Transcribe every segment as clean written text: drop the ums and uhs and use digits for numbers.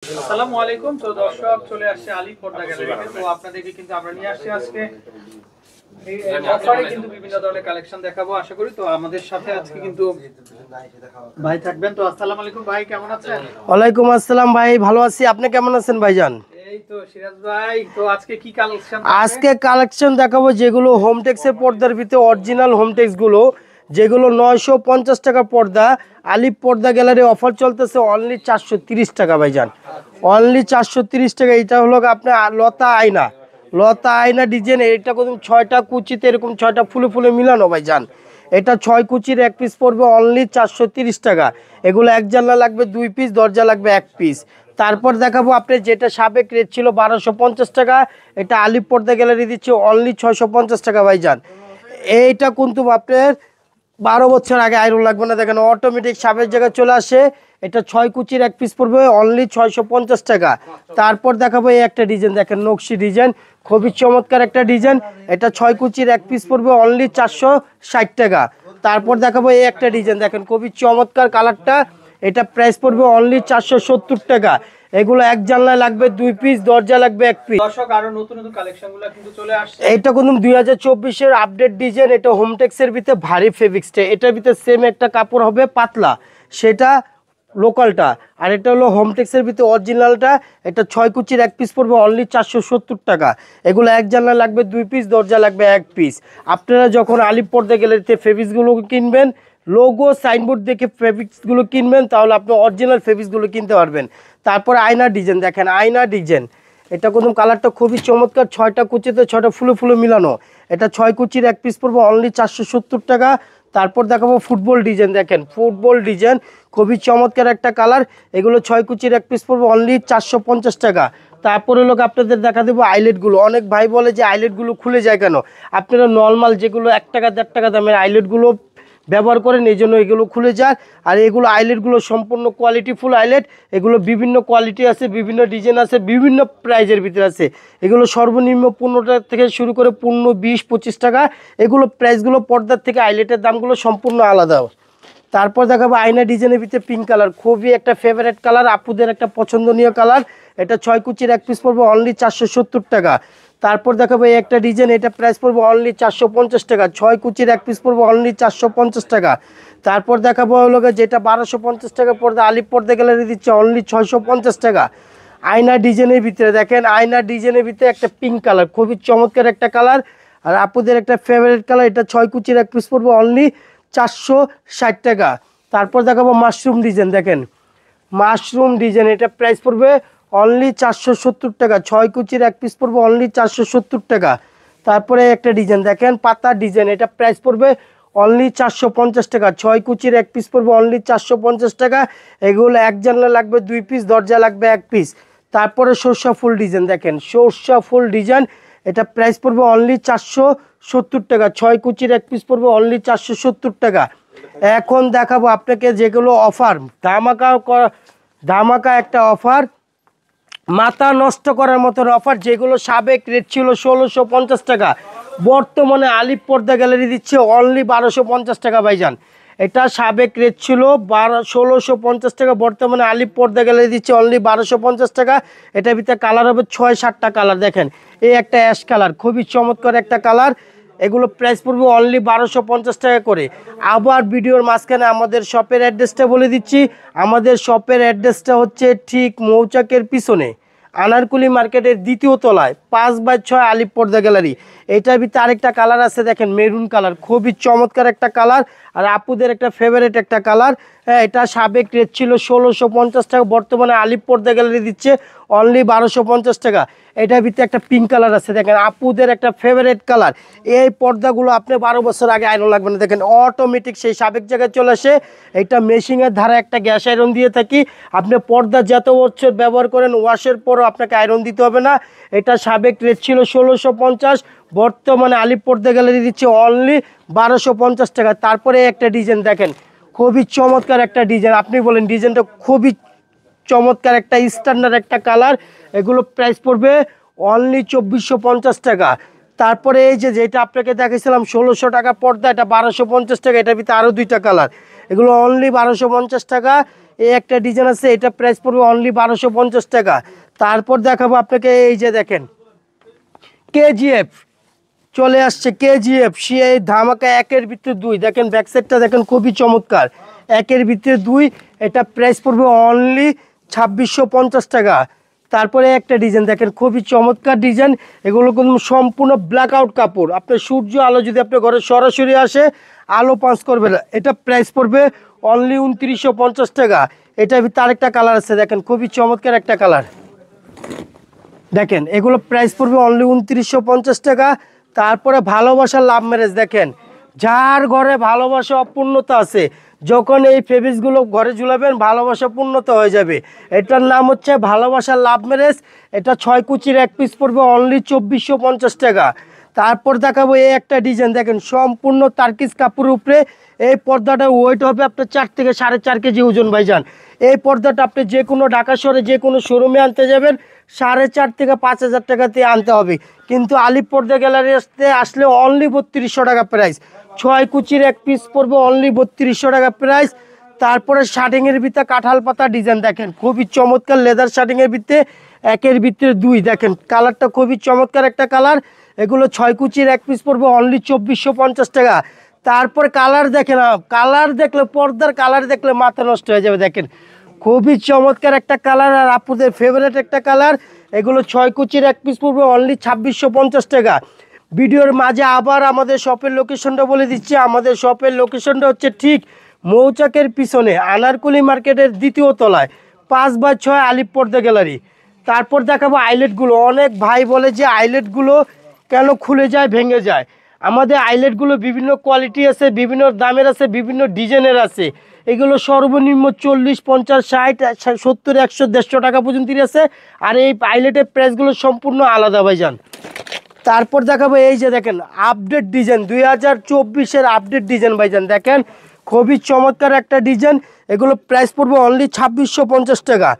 আসসালামু আলাইকুম। তো দর্শক চলে আসছে আলী পর্দা গ্যালারিতে। তো আপনাদেরকে কিন্তু আমরা নিয়ে আসছি আজকে এই অফারে কিন্তু বিভিন্ন ধরনের কালেকশন দেখাবো আশা করি। তো আমাদের সাথে আজকে কিন্তু ভাই থাকবেন। তো আসসালামু আলাইকুম ভাই, কেমন আছেন? ওয়ালাইকুম আসসালাম ভাই, ভালো আছি। আপনি কেমন আছেন ভাইজান? এই তো সিরাজ ভাই, তো আজকে কি কালেকশন? আজকে কালেকশন দেখাবো যেগুলো হোমটেক্সের পর্দার ভিতরে অরিজিনাল হোমটেক্স গুলো, যেগুলো 950 টাকা পর্দা। আলিপ পর্দা গ্যালারি অফার চলতেছে অনলি 430 টাকা ভাইজান, অনলি 430 টাকা। এটা হলো আপনার লতা আয়না ডিজাইন। এটা কোন 6টা কুচিতে এরকম 6টা ফুলে ফুলে মিলানো ভাইজান। এটা 6 কুচির এক পিস পড়বে অনলি 430 টাকা। এগুলো এক জানলা লাগবে 2 পিস, দরজা লাগবে 1 পিস। তারপর দেখাবো আপনি যেটা সাবেক রেট ছিল 1250 টাকা, এটা আলিপ পর্দা গ্যালারি দিচ্ছে অনলি 650 টাকা ভাইজান। এইটা কিন্তু আপনার 12 বছর আগে আয়রন লাগবে না, দেখেন অটোমেটিক সাবেক জায়গায় চলে আসে। এটা 6 কুচির এক পিস পড়বে অনলি 650 টাকা। তারপর দেখাবো এই একটা ডিজাইন, দেখেন নকশি ডিজাইন, খুবই চমৎকার একটা ডিজাইন। এটা 6 কুচির এক পিস পড়বে অনলি 460 টাকা। তারপর দেখাবো এই একটা ডিজাইন, দেখেন খুবই চমৎকার কালারটা। এটা প্রাইস পড়বে অনলি 470 টাকা। এগুলো এক জানলায় লাগবে 2 পিস, দরজা লাগবে 1 পিস। দর্শক আরো নতুন নতুন কালেকশনগুলো কিন্তু চলে আসছে। এটা কিন্তু 2024 এর আপডেট ডিজাইন। এটা হোমটেক্সের ভিতরে ভারী ফেব্রিক্সটা, এটার ভিতরে সেম একটা কাপড় হবে পাতলা, সেটা লোকালটা। আর এটা হলো হোমটেক্সের ভিতরে অরিজিনালটা। এটা 6 কুচির এক পিস পড়বে অনলি 470 টাকা। এগুলো এক জানলা লাগবে 2 পিস, দরজা লাগবে 1 পিস। আপনারা যখন আলিপ পর্দা গ্যালারিতে ফেব্রিক্সগুলো কিনবেন, লোগো সাইনবোর্ড দেখে ফেব্রিক্সগুলো কিনবেন, তাহলে আপনি অরিজিনাল ফেব্রিক্সগুলো কিনতে পারবেন। তারপর আয়নার ডিজাইন, দেখেন আয়না ডিজাইন। এটা কোন কালারটা খুবই চমৎকার, 6টা কুচিতে 6টা ফুলে ফুলে মিলানো। এটা 6 কুচির এক পিস পড়বে অনলি 470 টাকা। তারপর দেখাবো ফুটবল ডিজাইন, দেখেন ফুটবল ডিজাইন, খুবই চমৎকার একটা কালার। এগুলো 6 কুচির এক পিস পড়বে অনলি 450 টাকা। তারপরে লোক আপনাদের দেখা দেবো আইলেটগুলো। অনেক ভাই বলে যে আইলেটগুলো খুলে যায় কেন, আপনারা নর্মাল যেগুলো 1 টাকা 1.5 টাকা দামের আইলেটগুলো ব্যবহার করেন, এই জন্য এগুলো খুলে যায়। আর এগুলো আইলেটগুলো সম্পূর্ণ কোয়ালিটিফুল আইলেট। এগুলো বিভিন্ন কোয়ালিটি আছে, বিভিন্ন ডিজাইন আছে, বিভিন্ন প্রাইজের ভিতরে আছে। এগুলো সর্বনিম্ন 15 টাকা থেকে শুরু করে 15, 20, 25 টাকা। এগুলো প্রাইসগুলো পর্দার থেকে আইলেটের দামগুলো সম্পূর্ণ আলাদা। তারপর দেখাবো আয়না ডিজাইনের ভিতরে পিঙ্ক কালার, খুবই একটা ফেভারিট কালার, আপুদের একটা পছন্দনীয় কালার। এটা 6 কুচির এক পিস পড়বে অনলি 470 টাকা। তারপর দেখাবো এই একটা ডিজাইন, এটা প্রাইস পড়বে অনলি 450 টাকা। 6 কুচির এক পিস পড়বে অনলি 450 টাকা। তারপর দেখাবো হলো যেটা 1250 টাকা পর্দা আলিপ পর্দা গ্যালারি দিচ্ছে অনলি 650 টাকা। আয়না ডিজাইনের ভিতরে দেখেন, আয়না ডিজাইনের ভিতরে একটা পিঙ্ক কালার, খুবই চমৎকার একটা কালার, আর আপুদের একটা ফেভারিট কালার। এটা 6 কুচির এক পিস পড়বে অনলি 460 টাকা। তারপর দেখাবো মাশরুম ডিজাইন, দেখেন মাশরুম ডিজাইন, এটা প্রাইস পড়বে অনলি 470 টাকা। 6 কুচির এক পিস পড়বে অনলি 470 টাকা। তারপরে একটা ডিজাইন দেখেন পাতা ডিজাইন, এটা প্রাইস পড়বে অনলি 450 টাকা। 6 কুচির এক পিস পড়বে অনলি 450 টাকা। এগুলো এক জানলা লাগবে 2 পিস, দরজা লাগবে 1 পিস। তারপরে সরষা ফুল ডিজাইন, দেখেন সরষা ফুল ডিজাইন, এটা প্রাইস পড়বে অনলি 470 টাকা। 6 কুচির এক পিস পড়বে অনলি 470 টাকা। এখন দেখাবো আপনাকে যেগুলো অফার, ধামাকা একটা অফার, মাথা নষ্ট করার মতন অফার। যেগুলো সাবেক রেট ছিল 1650 টাকা, বর্তমানে আলিপ পর্দা গ্যালারি দিচ্ছে অনলি 1250 টাকা ভাইজান। এটা সাবেক রেট ছিল 1650 টাকা, বর্তমানে আলিপ পর্দা গ্যালারি দিচ্ছে অনলি 1250 টাকা। এটার ভিতরে কালার হবে 6-7টা কালার। দেখেন এই একটা অ্যাশ কালার, খুবই চমৎকার একটা কালার। এগুলো প্রাইস পড়বে অনলি 1250 টাকা করে। আবার ভিডিওর মাঝখানে আমাদের শপের অ্যাড্রেসটা বলে দিচ্ছি। আমাদের শপের অ্যাড্রেসটা হচ্ছে ঠিক মৌচাকের পিছনে, আনারকুলি মার্কেটের 2য় তলায়, 5/6 আলিপ পর্দা গ্যালারি। এটার ভিতরে আরেকটা কালার আছে, দেখেন মেরুন কালার, খুবই চমৎকার একটা কালার, আর আপুদের একটা ফেভারিট একটা কালার। হ্যাঁ, এটা সাবেক রেট ছিল 1650 টাকা, বর্তমানে আলিপ পর্দা গ্যালারি দিচ্ছে অনলি 1250 টাকা। এটার ভিতরে একটা পিঙ্ক কালার আছে, দেখেন আপুদের একটা ফেভারিট কালার। এই পর্দাগুলো আপনি 12 বছর আগে আয়রন লাগবে না, দেখেন অটোমেটিক সেই সাবেক জায়গায় চলে আসে। এটা মেশিনের ধারা একটা গ্যাস আয়রন দিয়ে থাকি। আপনি পর্দা যত বছর ব্যবহার করেন, ওয়াশের পরও আপনাকে আয়রন দিতে হবে না। এটা সাবেক রেট ছিল 1650, বর্তমানে আলিপ পর্দা গ্যালারি দিচ্ছে অনলি 1250 টাকা। তারপরে একটা ডিজাইন দেখেন, খুবই চমৎকার একটা ডিজাইন, আপনি বলেন ডিজাইনটা খুবই চমৎকার, একটা স্ট্যান্ডার্ড একটা কালার। এগুলো প্রাইস পড়বে অনলি 2450 টাকা। তারপরে এই যে যেটা আপনাকে দেখেছিলাম 1600 টাকা পর্দা, এটা 1250 টাকা। এটার ভিতরে আরও 2টা কালার, এগুলো অনলি 1250 টাকা। এই একটা ডিজাইন আছে, এটা প্রাইস পড়বে অনলি 1250 টাকা। তারপর দেখাবো আপনাকে এই যে দেখেন কেজিএফ চলে আসছে, কেজিএফ সেই ধামাকা একের ভিতরে দুই, দেখেন ব্যাক সাইডটা দেখেন খুবই চমৎকার, একের ভিতরে দুই, এটা প্রাইস পড়বে অনলি 2650 টাকা। তারপরে একটা ডিজাইন দেখেন খুবই চমৎকার ডিজাইন, এগুলো কিন্তু সম্পূর্ণ ব্ল্যাক আউট কাপড়, আপনার সূর্য আলো যদি আপনার ঘরে সরাসরি আসে আলো পাস করবে না, এটা প্রাইস পড়বে অনলি 2950 টাকা। এটার ভিতরে আরেকটা কালার আছে, দেখেন খুবই চমৎকার একটা কালার, দেখেন এগুলো প্রাইস পড়বে অনলি 2950 টাকা। তারপরে ভালোবাসার লাভ ম্যারেজ, দেখেন যার ঘরে ভালোবাসা অপূর্ণতা আছে, যখন এই ফেব্রিক্সগুলো ঘরে ঝুলাবেন ভালোবাসা পূর্ণতা হয়ে যাবে। এটার নাম হচ্ছে ভালোবাসার লাভ ম্যারেজ, এটা 6 কুচির এক পিস পড়বে অনলি 2450 টাকা। তারপর দেখাবো এই একটা ডিজাইন, দেখেন সম্পূর্ণ তার্কিস কাপড়ের উপরে, এই পর্দাটা ওয়েট হবে আপনার 4 থেকে 4.5 কেজি ওজন ভাইজান। এই পর্দাটা আপনি যে কোনো ঢাকা শহরে যে কোনো শোরুমে আনতে যাবেন 4.5 থেকে 5,000 টাকাতে আনতে হবে, কিন্তু আলিপ পর্দা গ্যালারি আসলে অনলি 3200 টাকা প্রাইস। 6 কুচির এক পিস পড়বে অনলি 3200 টাকা প্রাইস। তারপরে শার্টিংয়ের ভিতরে কাঁঠাল পাতা ডিজাইন, দেখেন খুবই চমৎকার লেদার শার্টিংয়ের ভিতরে একের ভিতরে দুই, দেখেন কালারটা খুবই চমৎকার একটা কালার, এগুলো 6 কুচির এক পিস পড়বে অনলি 2450 টাকা। তারপর কালার দেখেন, কালার দেখলে পর্দার কালার দেখলে মাথা নষ্ট হয়ে যাবে, দেখেন খুবই চমৎকার একটা কালার আর আপনাদের ফেভারিট একটা কালার, এগুলো 6 কুচির এক পিস পড়বে অনলি 2650 টাকা। ভিডিওর মাঝে আবার আমাদের শপের লোকেশনটা বলে দিচ্ছি, আমাদের শপের লোকেশনটা হচ্ছে ঠিক মৌচাকের পিছনে আনারকুলি মার্কেটের 2য় তলায় 5/6 আলিপ পর্দা গ্যালারি। তারপর দেখাবো আইলেটগুলো, অনেক ভাই বলে যে আইলেটগুলো কেন খুলে যায় ভেঙে যায়, আমাদের আইলেটগুলো বিভিন্ন কোয়ালিটি আছে, বিভিন্ন দামের আছে, বিভিন্ন ডিজাইনের আছে, এগুলো সর্বনিম্ন 40, 50, 60, 70, 100, 150 টাকা পর্যন্ত আছে, আর এই আইলেটের প্রাইসগুলো সম্পূর্ণ আলাদা ভাইজান। তারপর দেখাবো এই যে দেখেন আপডেট ডিজাইন, 2024-এর আপডেট ডিজাইন ভাইজান, দেখেন খুবই চমৎকার একটা ডিজাইন, এগুলো প্রাইস পড়বে অনলি 2650 টাকা।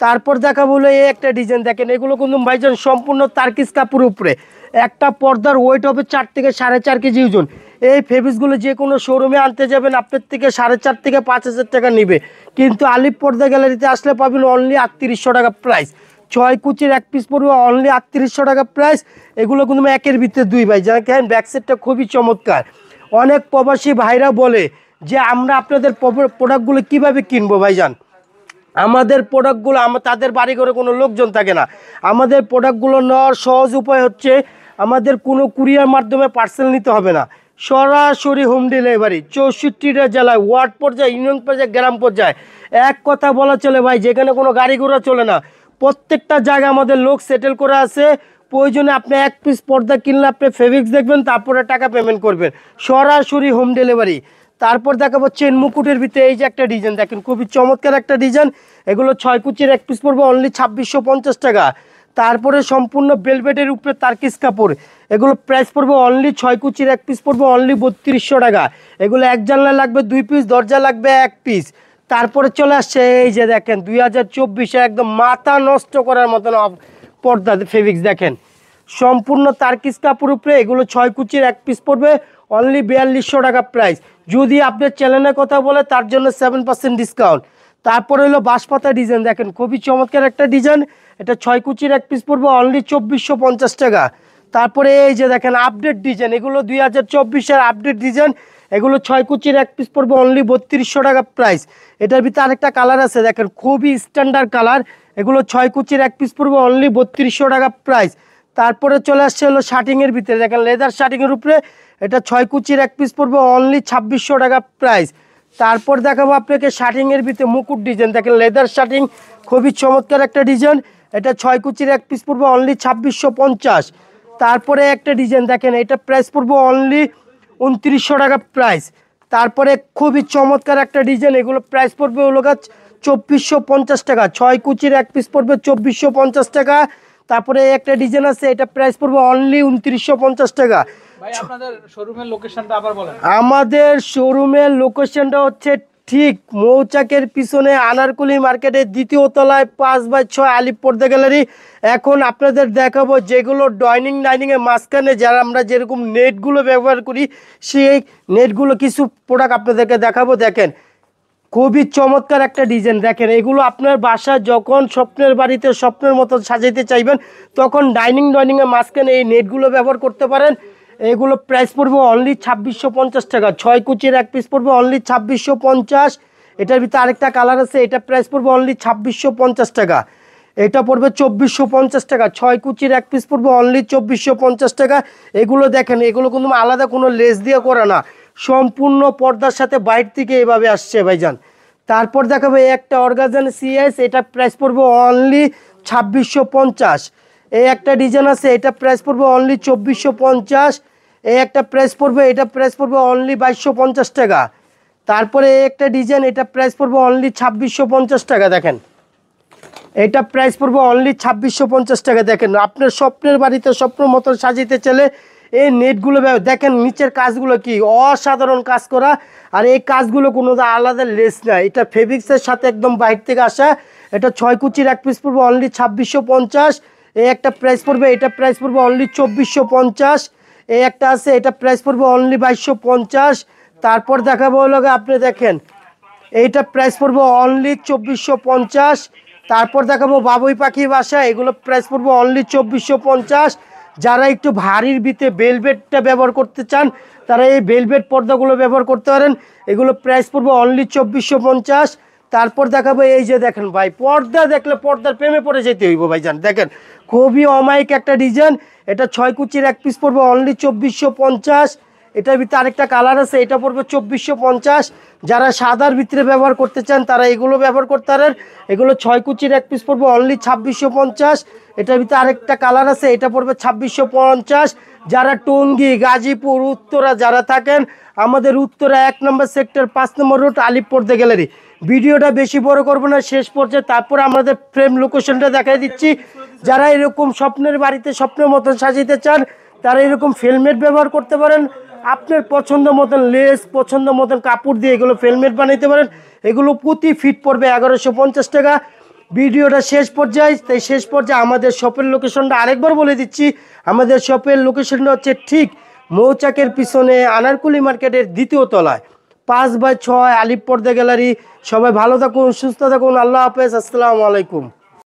তারপর দেখাবো হলো এই একটা ডিজাইন, দেখেন এগুলো কিন্তু ভাইজান সম্পূর্ণ তার্কিস কাপড়ের উপরে, একটা পর্দার ওয়েট হবে 4 থেকে 4.5 কেজি ওজন। এই ফেব্রিক্সগুলো যে কোনো শোরুমে আনতে যাবেন আপনার থেকে 4.5 থেকে 5,000 টাকা নেবে, কিন্তু আলিপ পর্দা গ্যালারিতে আসলে পাবেন অনলি 3800 টাকা প্রাইস। 6 কুচির এক পিস পড়বে অনলি 3800 টাকা প্রাইস। এগুলো কিন্তু একের ভিতরে দুই ভাই, দেখেন ব্যাক সাইডটা খুবই চমৎকার। অনেক প্রবাসী ভাইরা বলে যে আমরা আপনাদের প্রোডাক্টগুলো কিভাবে কিনবো ভাইজান, আমাদের প্রোডাক্টগুলো তাদের বাড়ি ঘরে কোনো লোকজন থাকে না, আমাদের প্রোডাক্টগুলো নেওয়ার সহজ উপায় হচ্ছে আমাদের কোনো কুরিয়ার মাধ্যমে পার্সেল নিতে হবে না, সরাসরি হোম ডেলিভারি 64টা জেলায়, ওয়ার্ড পর্যায়ে, ইউনিয়ন পর্যায়ে, গ্রাম পর্যায়ে, এক কথা বলা চলে ভাই, যেখানে কোনো গাড়ি ঘোড়া চলে না, প্রত্যেকটা জায়গায় আমাদের লোক সেটেল করে আছে। প্রয়োজনে আপনি এক পিস পর্দা কিনলে আপনি ফেব্রিক্স দেখবেন, তারপরে টাকা পেমেন্ট করবেন, সরাসরি হোম ডেলিভারি। তারপর দেখাবো চেন মুকুটের ভিতরে এই যে একটা ডিজাইন, দেখেন খুবই চমৎকার একটা ডিজাইন, এগুলো 6 কুচির এক পিস পড়বে অনলি 2650 টাকা। তারপরে সম্পূর্ণ বেলভেটের উপরে তার্কিস কাপড়, এগুলো প্রাইস পড়বে অনলি 6 কুচির এক পিস পড়বে অনলি 3200 টাকা। এগুলো এক জানলা লাগবে 2 পিস, দরজা লাগবে 1 পিস। তারপরে চলে আসছে এই যে দেখেন 2024-এ একদম মাথা নষ্ট করার মতন পর্দা ফেব্রিক্স, দেখেন সম্পূর্ণ তার্কিস কাপড় উপরে, এগুলো 6 কুচির এক পিস পড়বে অনলি 4200 টাকা প্রাইস। যদি আপনার চ্যানেলের কথা বলে তার জন্য 7% ডিসকাউন্ট। তারপরে হলো বাঁশপাতা ডিজাইন, দেখেন খুবই চমৎকার একটা ডিজাইন, এটা 6 কুচির এক পিস পড়বে অনলি 2450 টাকা। তারপরে এই যে দেখেন আপডেট ডিজাইন, এগুলো 2024-এর আপডেট ডিজাইন, এগুলো 6 কুচির এক পিস পড়বে অনলি 3200 টাকা প্রাইস। এটার ভিতরে আরেকটা কালার আছে, দেখেন খুবই স্ট্যান্ডার্ড কালার, এগুলো 6 কুচির এক পিস পড়বে অনলি 3200 টাকা প্রাইস। তারপরে চলে আসছে হলো শার্টিংয়ের ভিতরে, দেখেন লেদার শার্টিংয়ের উপরে, এটা 6 কুচির এক পিস পড়বে অনলি 2600 টাকা প্রাইস। তারপর দেখাবো আপনাকে শার্টিংয়ের ভিতরে মুকুট ডিজাইন, দেখেন লেদার শার্টিং, খুবই চমৎকার একটা ডিজাইন, এটা 6 কুচির এক পিস পড়বে অনলি 2650। তারপরে একটা ডিজাইন দেখেন, এটা প্রাইস পড়বে অনলি 2900 টাকা প্রাইস। তারপরে খুবই চমৎকার একটা ডিজাইন, এগুলো প্রাইস পড়বে হলো 2450 টাকা, 6 কুচির এক পিস পড়বে 2450 টাকা। তারপরে একটা ডিজাইন আছে, এটা প্রাইস পড়বে অনলি 2950 টাকা। ভাই আপনাদের শোরুমের লোকেশনটা আবার বলেন। আমাদের শোরুমের লোকেশনটা হচ্ছে ঠিক মৌচাকের পিছনে আনারকুলি মার্কেটের 2য় তলায় 5/6 আলিপ পর্দা গ্যালারি। এখন আপনাদের দেখাবো যেগুলো ডাইনিংয়ের মাঝখানে যারা আমরা যেরকম নেটগুলো ব্যবহার করি সেই নেটগুলো কিছু প্রোডাক্ট আপনাদেরকে দেখাবো। দেখেন খুবই চমৎকার একটা ডিজাইন। দেখেন এগুলো আপনার বাসায় যখন স্বপ্নের বাড়িতে স্বপ্নের মতো সাজাইতে চাইবেন তখন ডাইনিংয়ের মাঝখানে এই নেটগুলো ব্যবহার করতে পারেন। এগুলো প্রাইস পড়বে অনলি 2650 টাকা। 6 কুচির এক পিস পড়বে অনলি 2650। এটার ভিতরে আরেকটা কালার আছে, এটা প্রাইস পড়বে অনলি 2650 টাকা। এটা পড়বে 2450 টাকা। 6 কুচির এক পিস পড়বে অনলি 2450 টাকা। এগুলো দেখেন এগুলো কিন্তু আলাদা কোনো লেস দিয়ে করা না, সম্পূর্ণ পর্দার সাথে বাইরে থেকে এভাবে আসছে ভাইজান। তারপর দেখাবো এই একটা অর্গানজা সিএস, এটা প্রাইস পড়বে অনলি 2650। এই একটা ডিজাইন আছে, এটা প্রাইস পড়বে অনলি 2450। এই একটা প্রাইস পড়বে, এটা প্রাইস পড়বে অনলি 2250 টাকা। তারপরে এই একটা ডিজাইন, এটা প্রাইস পড়বে অনলি 2650 টাকা। দেখেন এটা প্রাইস পড়বে অনলি 2650 টাকা। দেখেন আপনার স্বপ্নের বাড়িতে স্বপ্ন মতো সাজিতে চলে এই নেটগুলো দেখেন নিচের কাজগুলো কি অসাধারণ কাজ করা। আর এই কাজগুলো কোনো আলাদা লেস না, এটা ফেব্রিক্সের সাথে একদম বাইরে থেকে আসা। এটা 6 কুচির এক পিস পড়বে অনলি 2650। এই একটা প্রাইস পড়বে, এটা প্রাইস পড়বে অনলি 2450। এই একটা আছে, এটা প্রাইস পড়বে অনলি 2250। তারপর দেখাবো হলো আপনি দেখেন এইটা প্রাইস পড়বে অনলি 2450। তারপর দেখাবো বাবুই পাখি বাসা, এগুলো প্রাইস পড়বে অনলি 2450। যারা একটু ভারীর ভিতরে বেলভেটটা ব্যবহার করতে চান তারা এই বেলভেট পর্দাগুলো ব্যবহার করতে পারেন। এগুলো প্রাইস পড়বে অনলি 2450। তারপর দেখাবো এই যে দেখেন ভাই, পর্দা দেখলে পর্দার প্রেমে পড়ে যেতে হইব ভাইজান। দেখেন খুবই অমায়িক একটা ডিজাইন। এটা 6 কুচির এক পিস পড়বে অনলি 2450। এটার ভিতরে আরেকটা কালার আছে, এটা পড়বে 2450। যারা সাদার ভিতরে ব্যবহার করতে চান তারা এগুলো ব্যবহার করতে পারেন। এগুলো 6 কুচির এক পিস পড়বে অনলি 2650। এটার ভিতরে আরেকটা কালার আছে, এটা পড়বে 2650। যারা টঙ্গী, গাজীপুর, উত্তরা যারা থাকেন, আমাদের উত্তরা 1 নম্বর সেক্টর 5 নম্বর রোড, আলিপ পর্দা গ্যালারি। ভিডিওটা বেশি বড় করব না, শেষ পর্যায়ে তারপরে আমাদের ফ্রেম লোকেশনটা দেখাই দিচ্ছি। যারা এরকম স্বপ্নের বাড়িতে স্বপ্নের মতন সাজাইতে চান তারা এরকম ফেলমেট ব্যবহার করতে পারেন। আপনার পছন্দ মতন লেস, পছন্দ মতন কাপড় দিয়ে এগুলো ফেলমেট বানাইতে পারেন। এগুলো প্রতি ফিট পড়বে 1150 টাকা। ভিডিওটা শেষ পর্যায়ে, তাই শেষ পর্যায়ে আমাদের শপের লোকেশনটা আরেকবার বলে দিচ্ছি। আমাদের শপের লোকেশনটা হচ্ছে ঠিক মৌচাকের পিছনে আনারকুলি মার্কেটের 2য় তলায়, 5/6 আলিপ পর্দা গ্যালারি। সবাই ভালো থাকুন, সুস্থ থাকুন, আল্লাহ হাফেজ, আসসালামু আলাইকুম।